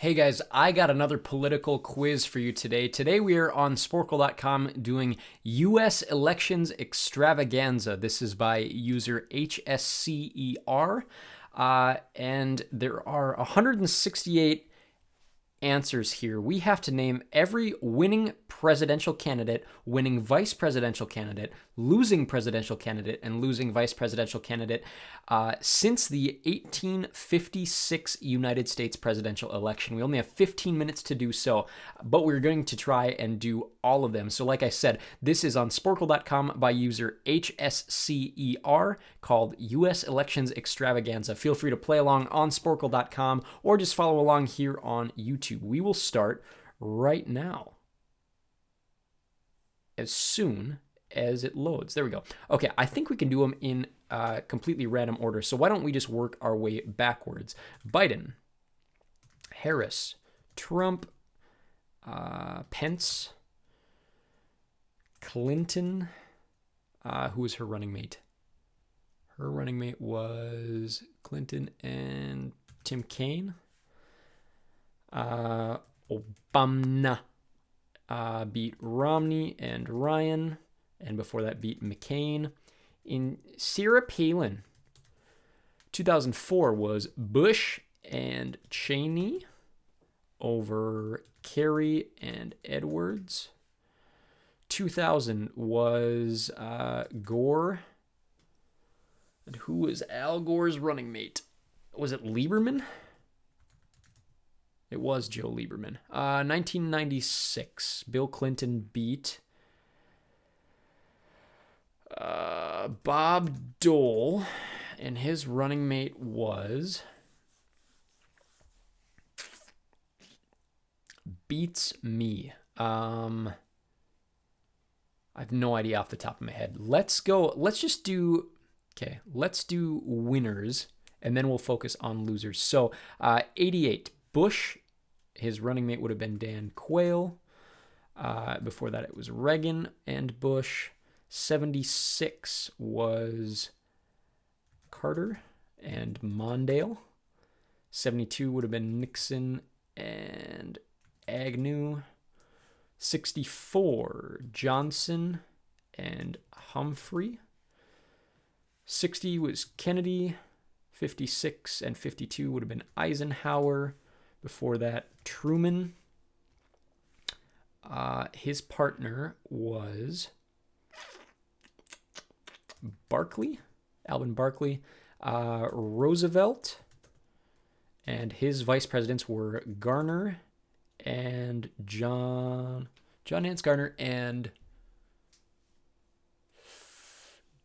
Hey guys, I got another political quiz for you today. Today we are on Sporkle.com doing US Elections Extravaganza. This is by user HSCER. And there are 168 answers here. We have to name every winning presidential candidate, winning vice presidential candidate, losing presidential candidate, and losing vice presidential candidate since the 1856 United States presidential election. We only have 15 minutes to do so, but we're going to try and do all of them. So like I said, this is on Sporkle.com by user HSCER called US Elections Extravaganza. Feel free to play along on Sporkle.com or just follow along here on YouTube. We will start right now as soon as it loads. There we go. Okay, I think we can do them in completely random order. So why don't we just work our way backwards? Biden, Harris, Trump, Pence, Clinton. Who was her running mate? Her running mate was Clinton and Tim Kaine. Obama beat Romney and Ryan, and before that beat McCain. In Sarah Palin, 2004 was Bush and Cheney over Kerry and Edwards. 2000 was Gore. And who was Al Gore's running mate? Was it Lieberman? It was Joe Lieberman. 1996, Bill Clinton beat Bob Dole, and his running mate was beats me. I have no idea off the top of my head. Let's do winners, and then we'll focus on losers. So 88, Bush, his running mate would have been Dan Quayle. Before that, it was Reagan and Bush. 76 was Carter and Mondale. 72 would have been Nixon and Agnew. 64, Johnson and Humphrey. 60 was Kennedy. 56 and 52 would have been Eisenhower. Before that, Truman. His partner was Barkley, Alvin Barkley. Roosevelt. And his vice presidents were Garner and John Nance Garner and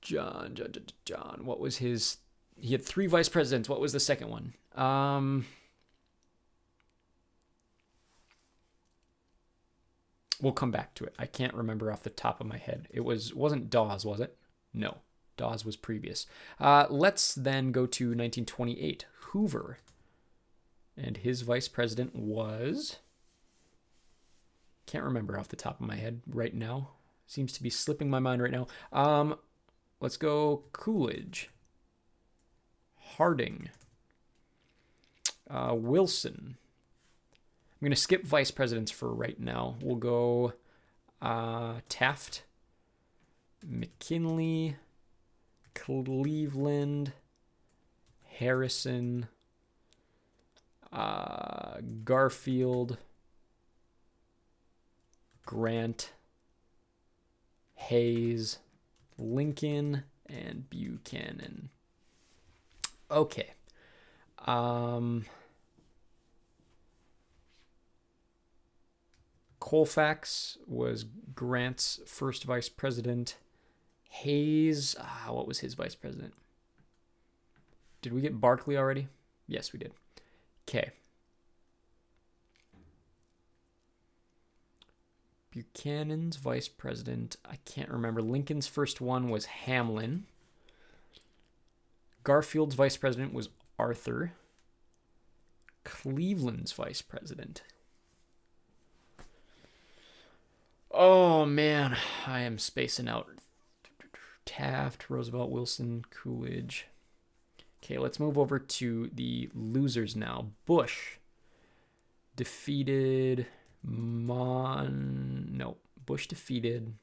John. What was his? He had three vice presidents. What was the second one? We'll come back to it. I can't remember off the top of my head. Wasn't Dawes, was it? No, Dawes was previous. Let's then go to 1928. Hoover. And his vice president was... Can't remember off the top of my head right now. Seems to be slipping my mind right now. Let's go Coolidge. Harding. Wilson. I'm going to skip vice presidents for right now. We'll go Taft. McKinley. Cleveland. Harrison. Garfield. Grant. Hayes. Lincoln. And Buchanan. Okay. Colfax was Grant's first vice president. Hayes, what was his vice president? Did we get Barkley already? Yes, we did. Okay. Buchanan's vice president, I can't remember. Lincoln's first one was Hamlin. Garfield's vice president was Arthur. Cleveland's vice president. Oh, man, I am spacing out. Taft, Roosevelt, Wilson, Coolidge. Okay, let's move over to the losers now. Bush defeated no, Bush defeated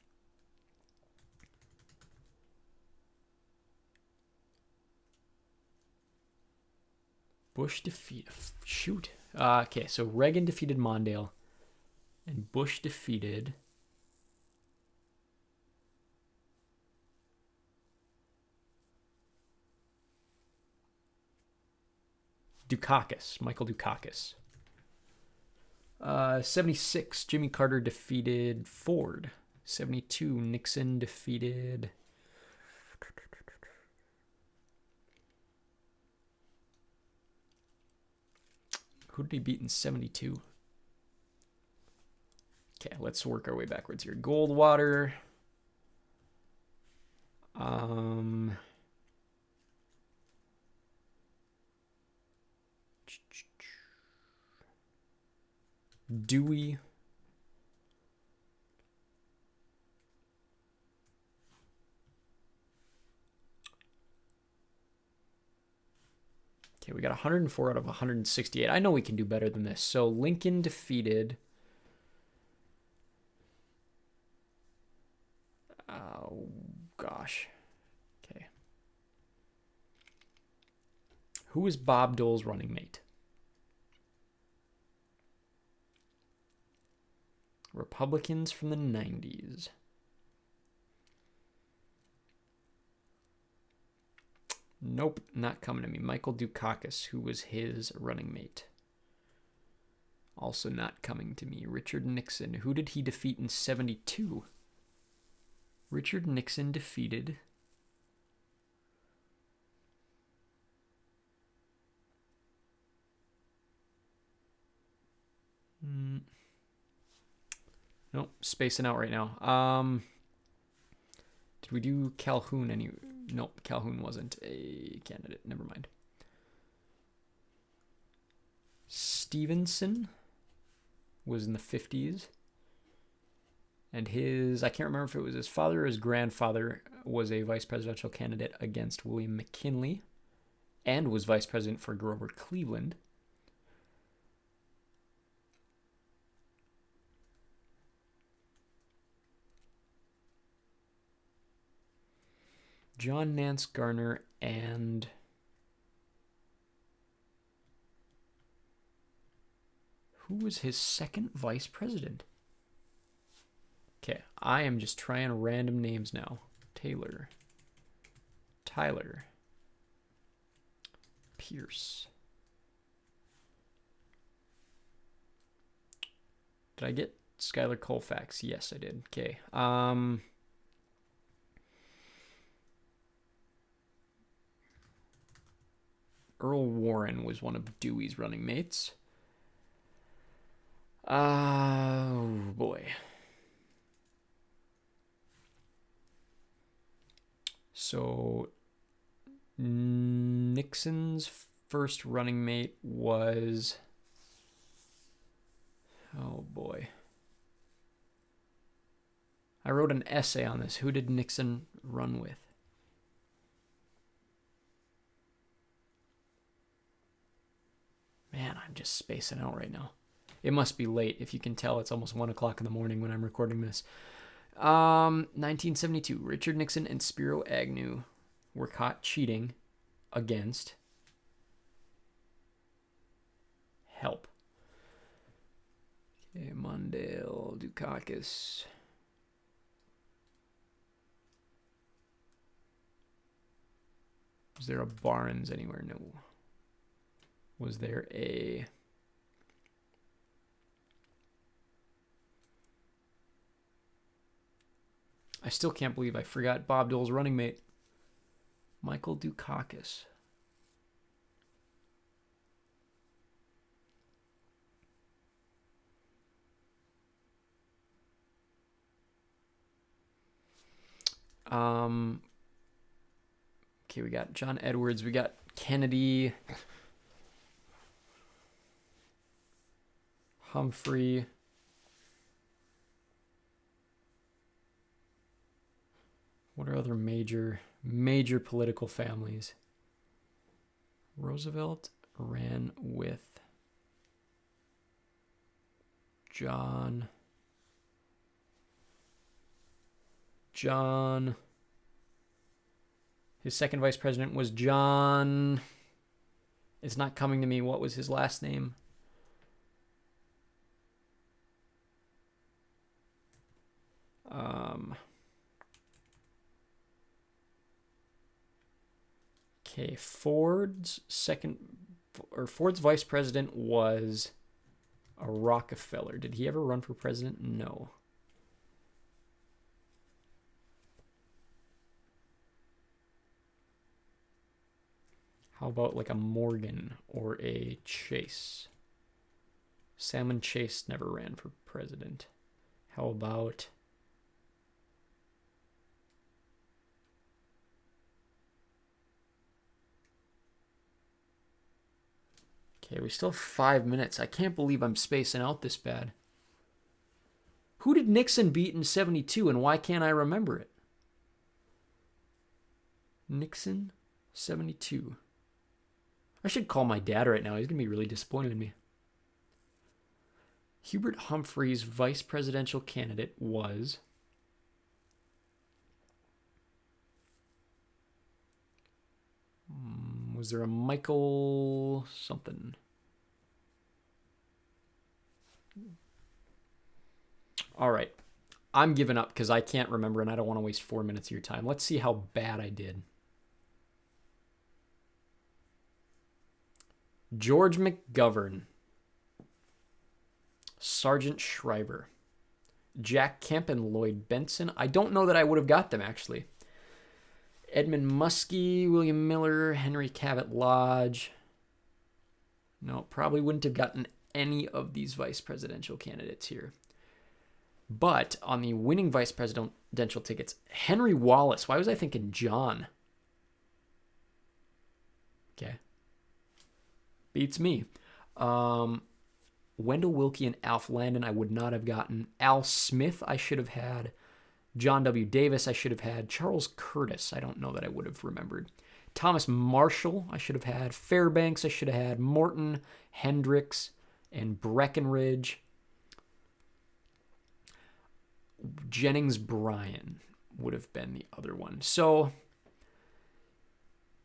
shoot. Okay, so Reagan defeated Mondale and Bush defeated Dukakis, Michael Dukakis. 76, Jimmy Carter defeated Ford. 72, Nixon defeated... Who did he beat in 72? Okay, let's work our way backwards here. Goldwater. Dewey. Okay, we got 104 out of 168. I know we can do better than this. So Lincoln defeated... Oh, gosh. Okay. Who was Bob Dole's running mate? Republicans from the 90s. Nope, not coming to me. Michael Dukakis, who was his running mate. Also not coming to me. Richard Nixon. Who did he defeat in 72? Richard Nixon defeated... Nope, spacing out right now. Did we do Calhoun any... Nope, Calhoun wasn't a candidate. Never mind. Stevenson was in the 50s. And his... I can't remember if it was his father or his grandfather was a vice presidential candidate against William McKinley and was vice president for Grover Cleveland. John Nance Garner and who was his second vice president? Okay, I am just trying random names now. Taylor, Tyler, Pierce. Did I get Schuyler Colfax? Yes, I did. Okay. Earl Warren was one of Dewey's running mates. Oh, boy. So, Nixon's first running mate was... Oh, boy. I wrote an essay on this. Who did Nixon run with? Man, I'm just spacing out right now. It must be late. If you can tell, it's almost 1 o'clock in the morning when I'm recording this. 1972, Richard Nixon and Spiro Agnew were caught cheating against help. Okay, Mondale, Dukakis. Was there a Barnes anywhere? No. Was there a... I still can't believe I forgot Bob Dole's running mate. Michael Dukakis. Okay, we got John Edwards. We got Kennedy. Humphrey. What are other major political families? Roosevelt ran with John. His second vice president was John. It's not coming to me. What was his last name? Okay, Ford's vice president was a Rockefeller. Did he ever run for president? No. How about like a Morgan or a Chase? Salmon Chase never ran for president. How about... Okay, we still have 5 minutes. I can't believe I'm spacing out this bad. Who did Nixon beat in 72 and why can't I remember it? Nixon, 72. I should call my dad right now. He's going to be really disappointed in me. Hubert Humphrey's vice presidential candidate was... Was there a Michael something? All right. I'm giving up because I can't remember and I don't want to waste 4 minutes of your time. Let's see how bad I did. George McGovern. Sargent Shriver. Jack Kemp and Lloyd Benson. I don't know that I would have got them, actually. Edmund Muskie, William Miller, Henry Cabot Lodge. No, probably wouldn't have gotten any of these vice presidential candidates here. But on the winning vice presidential tickets, Henry Wallace. Why was I thinking John? Okay. Beats me. Wendell Willkie and Alf Landon I would not have gotten. Al Smith I should have had. John W. Davis I should have had. Charles Curtis I don't know that I would have remembered. Thomas Marshall I should have had. Fairbanks I should have had. Morton, Hendricks, and Breckinridge. Jennings Bryan would have been the other one. So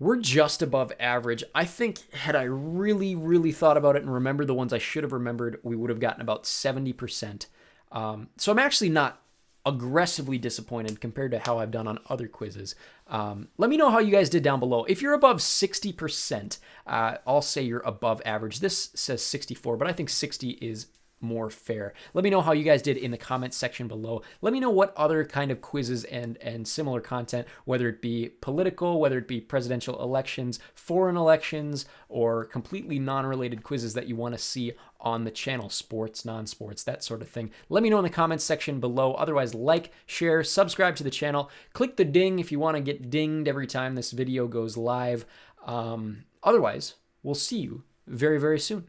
we're just above average. I think had I really, really thought about it and remembered the ones I should have remembered, we would have gotten about 70%. So I'm actually not aggressively disappointed compared to how I've done on other quizzes. Let me know how you guys did down below. If you're above 60%, I'll say you're above average. This says 64, but I think 60 is more fair. Let me know how you guys did in the comments section below. Let me know what other kind of quizzes and similar content, whether it be political, whether it be presidential elections, foreign elections, or completely non-related quizzes that you want to see on the channel, sports, non-sports, that sort of thing. Let me know in the comments section below. Otherwise, like, share, subscribe to the channel. Click the ding if you want to get dinged every time this video goes live. Otherwise, we'll see you very, very soon.